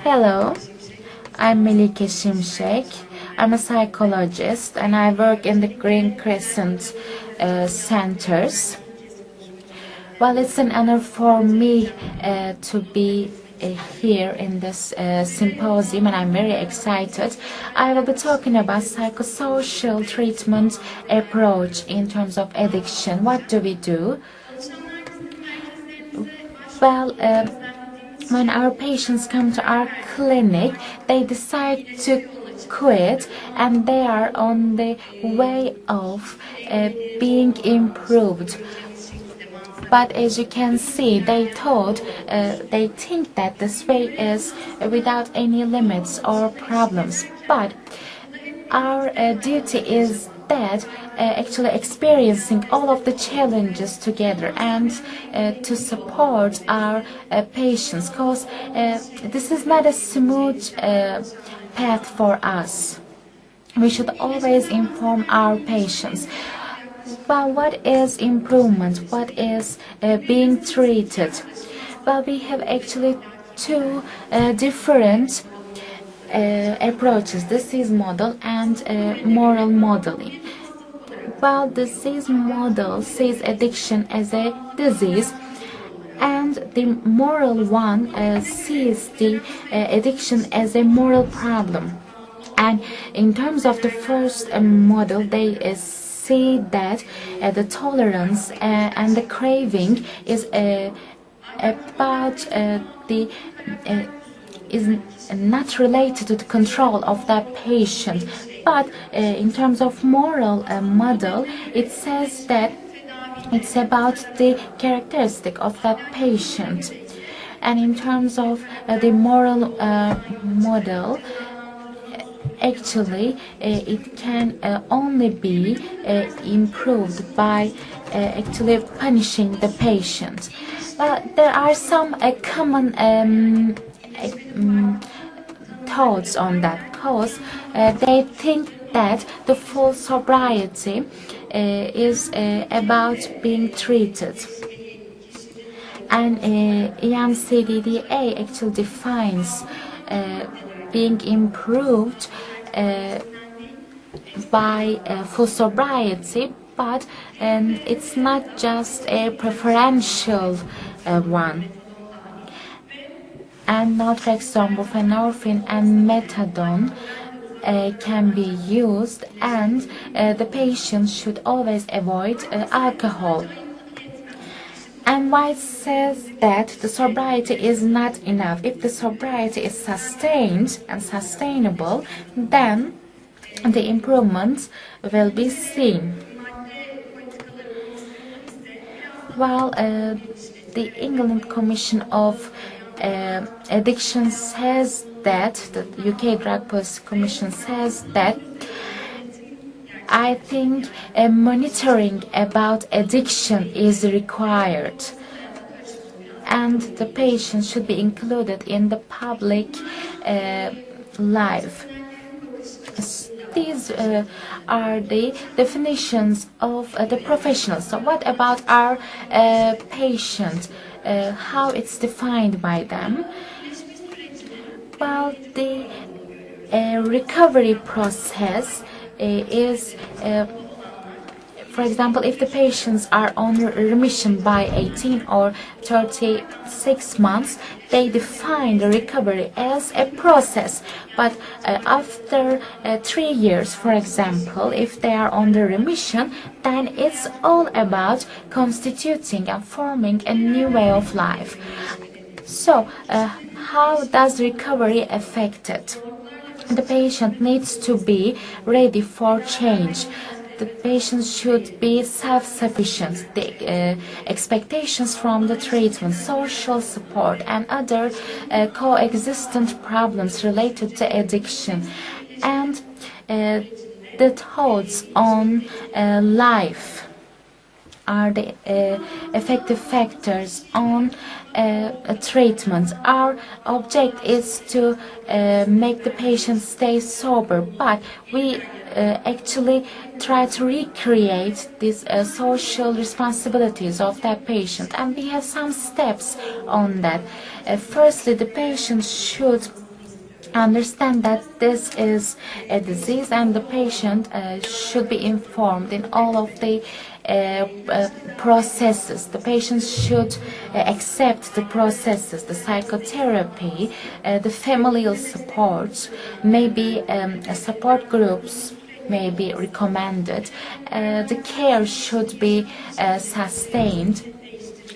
Hello, I'm Melike Şimşek. I'm a psychologist and I work in the Green Crescent centers. Well, it's an honor for me to be here in this symposium, and I'm very excited. I will be talking about psychosocial treatment approach in terms of addiction. What do we do? Well, when our patients come to our clinic, they decide to quit and they are on the way of being improved. But as you can see, they think that this way is without any limits or problems. But our duty is that actually experiencing all of the challenges together and to support our patients, because this is not a smooth path for us. We should always inform our patients. Well, what is improvement? What is being treated? Well, we have actually two different approaches: disease model and moral modeling. Well, disease model sees addiction as a disease, and the moral one sees the addiction as a moral problem. And in terms of the first model, they see that the tolerance and the craving is about the is not related to the control of that patient. But in terms of moral model, it says that it's about the characteristic of that patient. And in terms of the moral model, actually it can only be improved by actually punishing the patient. There are some common thoughts on that, because they think that the full sobriety is about being treated. And EMCDDA actually defines being improved by full sobriety, but it's not just a preferential one. And naltrexone, buprenorphine, and methadone can be used, and the patient should always avoid alcohol. And White says that the sobriety is not enough. If the sobriety is sustained and sustainable, then the improvements will be seen. Well, the England Commission of Addiction says that, the UK Drug Policy Commission says that, I think monitoring about addiction is required, and the patient should be included in the public life. These are the definitions of the professionals. So what about our patient? How it's defined by them? Well, the recovery process is, for example, if the patients are on remission by 18 or 36 months, they define the recovery as a process. But after 3 years, for example, if they are on the remission, then it's all about constituting and forming a new way of life. So, how does recovery affect it? The patient needs to be ready for change. The patient should be self-sufficient. The expectations from the treatment, social support, and other coexistent problems related to addiction, and the thoughts on life are the effective factors on treatment. Our object is to make the patient stay sober, but we actually try to recreate these social responsibilities of that patient, and we have some steps on that. Firstly, the patient should understand that this is a disease, and the patient should be informed in all of the processes. The patient should accept the processes, the psychotherapy, the familial support, maybe support groups may be recommended. The care should be sustained.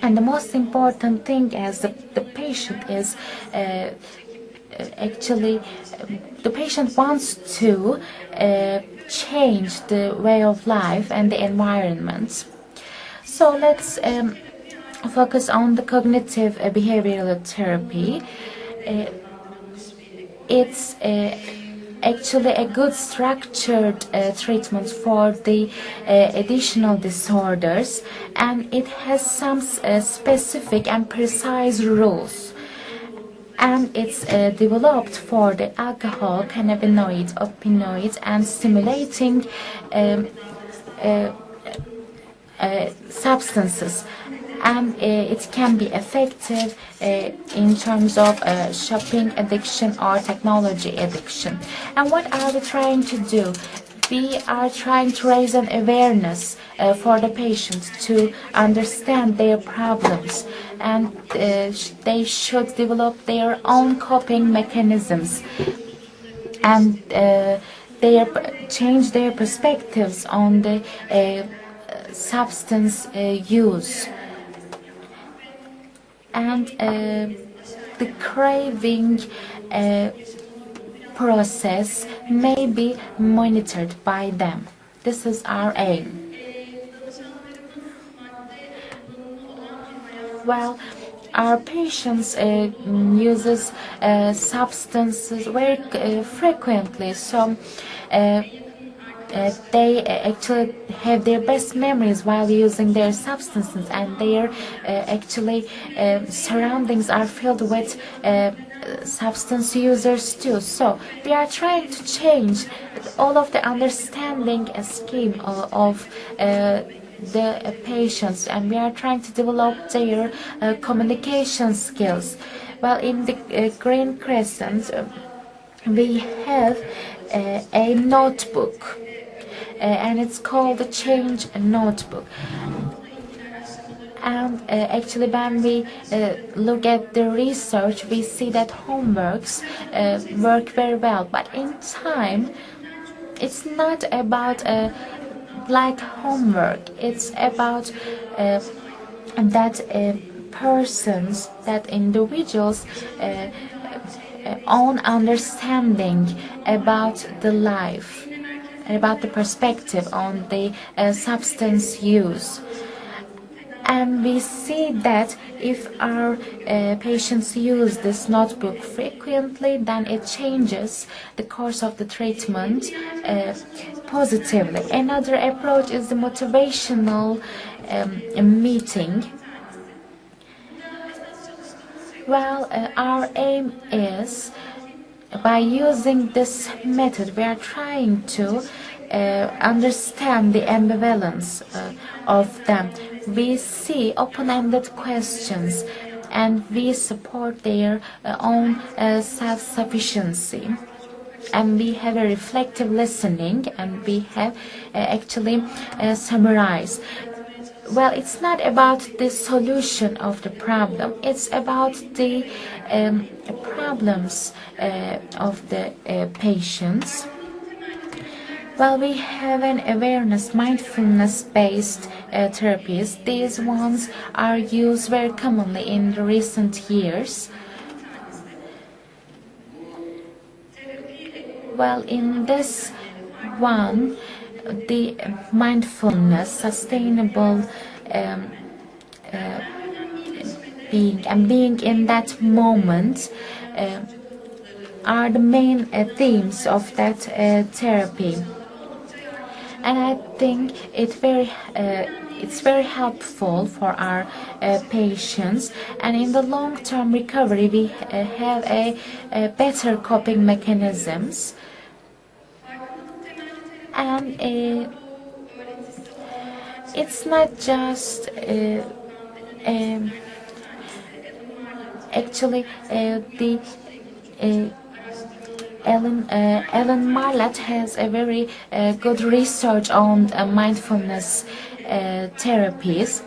And the most important thing as the patient is actually the patient wants to change the way of life and the environment. So let's focus on the cognitive behavioral therapy. It's actually a good structured treatment for the additional disorders, and it has some specific and precise rules. And it's developed for the alcohol, cannabinoids, opioids, and stimulating substances. And it can be effective in terms of shopping addiction or technology addiction. And what are we trying to do? We are trying to raise an awareness for the patient to understand their problems, and they should develop their own coping mechanisms, and change their perspectives on the substance use. And the craving process may be monitored by them. This is our aim. Well, our patients uses substances very frequently, so they actually have their best memories while using their substances, and their actually surroundings are filled with substance users too. So we are trying to change all of the understanding scheme of the patients, and we are trying to develop their communication skills. Well, in the Green Crescent, we have a notebook, and it's called the Change Notebook. And actually, when we look at the research, we see that homeworks work very well. But in time, it's not about like homework. It's about that persons, that individuals' own understanding about the life, about the perspective on the substance use. And we see that if our patients use this notebook frequently, then it changes the course of the treatment positively. Another approach is the motivational meeting. Well, our aim is, by using this method, we are trying to understand the ambivalence of them. We see open-ended questions, and we support their own self-sufficiency. And we have a reflective listening, and we have actually summarize. Well, it's not about the solution of the problem, it's about the problems of the patients. Well, we have an awareness, mindfulness-based therapies. These ones are used very commonly in the recent years. Well, in this one, the mindfulness, sustainable being in that moment are the main themes of that therapy. And I think it's very helpful for our patients, and in the long-term recovery we have a better coping mechanisms. And it's not just actually Ellen Marlatt has a very good research on mindfulness therapies.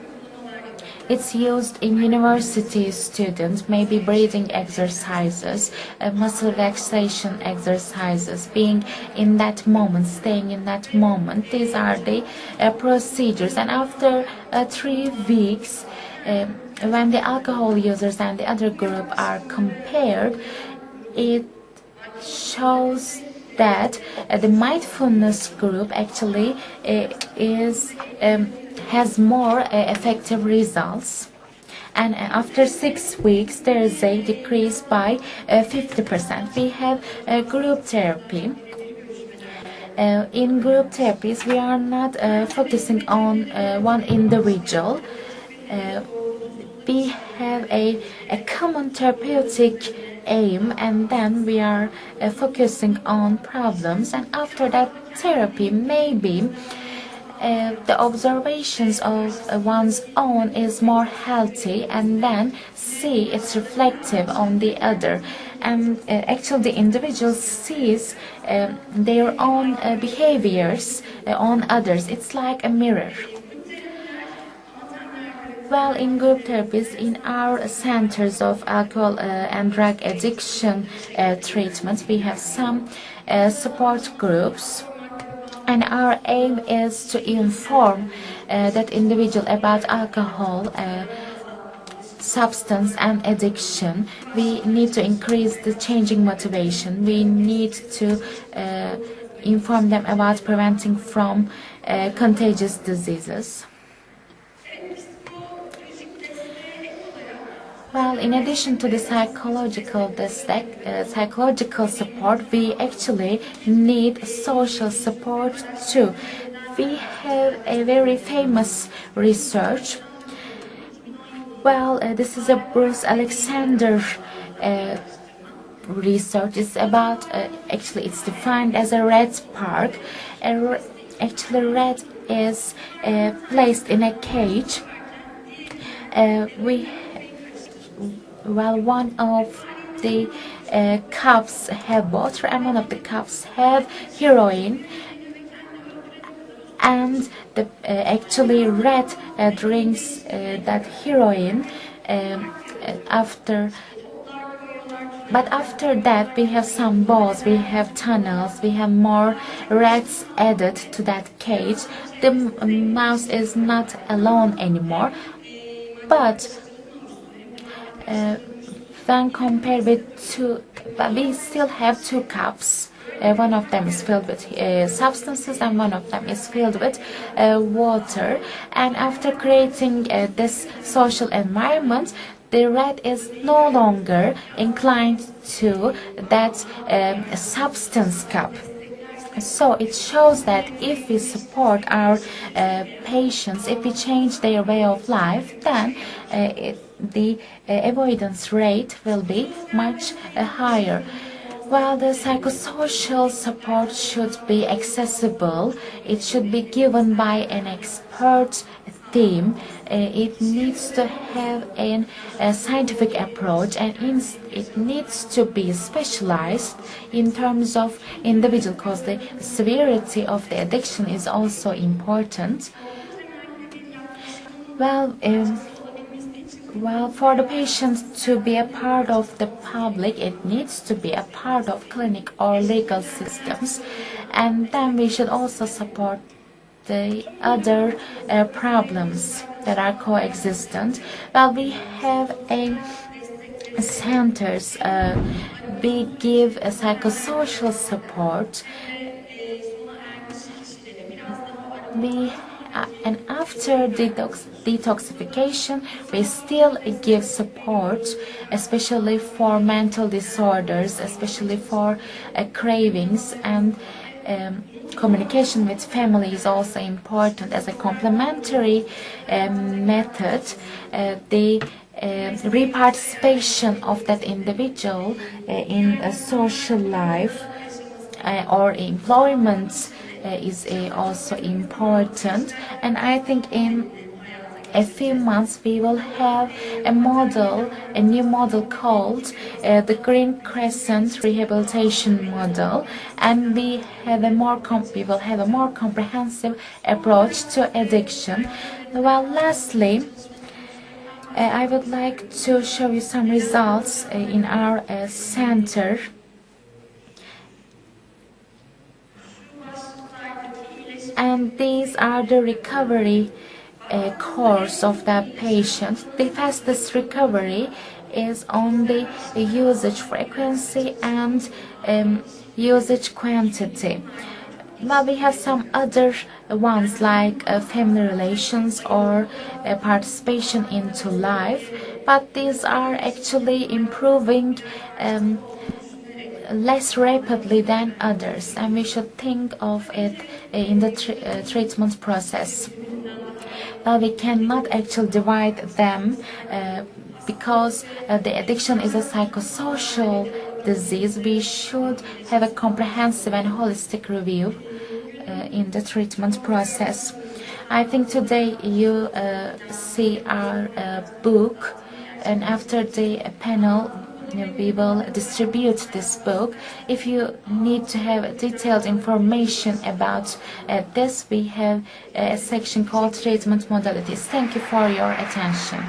It's used in university students, maybe breathing exercises, muscle relaxation exercises, being in that moment, staying in that moment. These are the procedures. And after 3 weeks, when the alcohol users and the other group are compared, it shows that the mindfulness group actually has more effective results, and after 6 weeks there is a decrease by 50%. We have group therapy. In group therapies we are not focusing on one individual. We have a common therapeutic aim, and then we are focusing on problems, and after that therapy maybe the observations of one's own is more healthy, and then see it's reflective on the other, and actually the individual sees their own behaviors on others. It's like a mirror. Well, in group therapies, in our centers of alcohol and drug addiction treatment, we have some support groups, and our aim is to inform that individual about alcohol, substance and addiction. We need to increase the changing motivation. We need to inform them about preventing from contagious diseases. Well, in addition to the psychological support, we actually need social support too. We have a very famous research. Well, this is a Bruce Alexander research. It's about, actually it's defined as a rat park. Actually, rat is placed in a cage. One of the cups have water, and one of the cups have heroin, and the actually rat drinks that heroin but after that we have some balls, we have tunnels, we have more rats added to that cage. The mouse is not alone anymore, but when compared with we still have 2 cups. One of them is filled with substances, and one of them is filled with water. And after creating this social environment, the rat is no longer inclined to that substance cup. So it shows that if we support our patients, if we change their way of life, then the avoidance rate will be much higher. While the psychosocial support should be accessible, it should be given by an expert team. It needs to have a scientific approach, and it needs to be specialized in terms of individual, because the severity of the addiction is also important. Well, for the patient to be a part of the public, it needs to be a part of clinic or legal systems, and then we should also support the other problems that are coexistent. Well, we have centers. We give a psychosocial support. And after detoxification, we still give support, especially for mental disorders, especially for cravings, and communication with family is also important as a complementary method. The reparticipation of that individual in a social life or employment is also important. And I think in a few months we will have a new model called the Green Crescent Rehabilitation Model, and we will have a more comprehensive approach to addiction. Well, lastly, I would like to show you some results in our center. And these are the recovery course of the patient. The fastest recovery is on the usage frequency and usage quantity. Now we have some other ones like family relations or participation into life, but these are actually improving less rapidly than others, and we should think of it in the treatment process. But we cannot actually divide them because the addiction is a psychosocial disease. We should have a comprehensive and holistic review in the treatment process. I think today you see our book, and after the panel we will distribute this book. If you need to have detailed information about this, we have a section called treatment modalities. Thank you for your attention.